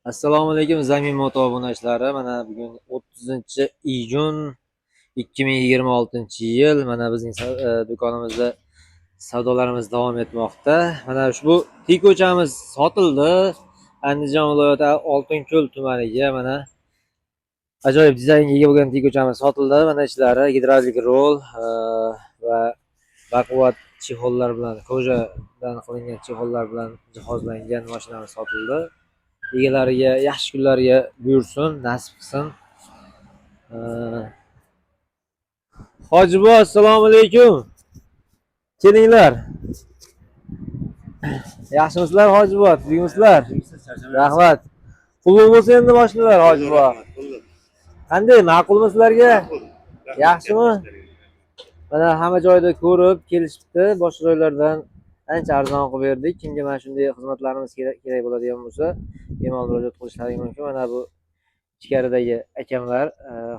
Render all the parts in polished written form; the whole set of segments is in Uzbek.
Assalomu alaykum Zamin Moto obunachilari. Mana bugun 30-iyun 2026-yil. Mana bizning do'konimizda savdolarimiz davom etmoqda. Mana ushbu tiko'chamiz sotildi. Andijon viloyati Oltinko'l tumaniga mana ajoyib dizaynga ega bo'lgan tiko'chamiz sotildi. Mana ichlari gidravlik rol va baquvvat chexollar bilan, ko'jadan qilingan chexollar bilan jihozlangan mashinamiz sotildi. Egalariga yaxshi kunlarga buyursin, nasib qilsin. Hojibo, assalomu alaykum. Kelinglar. Yaxshimisizlar Hojibo? Tuzukmisizlar? Rahmat. Qulluq bo'lsa endi mashinalar Hojibo. Qanday, ma'qulmi sizlarga? Yaxshimi? Mana hamma joyda ko'rib kelishibdi. Boshqa joylardan ancha arzon qilib berdik. Kimga mana shunday xizmatlarimiz kerak bo'ladigan bo'lsa, bemalol murojaat qilishlari mumkin. Mana bu ichkaridagi akamlar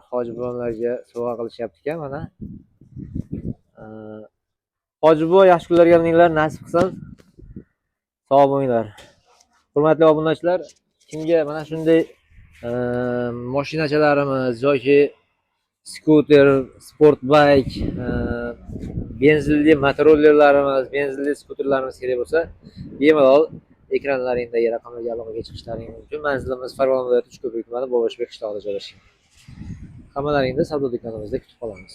hojibolarga sovg'a qilishyapti ekan. Mana hojibo, yaxshi kunlarga mininglar, nasib qilsin. Sog' bo'linglar. Hurmatli obunachilar, kimga mana shunday mashinachalarimiz yoki skuter, sport bayk, benzinli motorollerlarimiz, benzinli skuterlarimiz kerak bo'lsa, bemalol ekranlaringdagi raqamlarga aloqaga chiqishlaring mumkin. Manzilimiz Farg'ona viloyati Uchko'prik tumani Bobosbek qishlog'ida joylashgan. Hammalaringni savdo do'konimizda kutib qolamiz.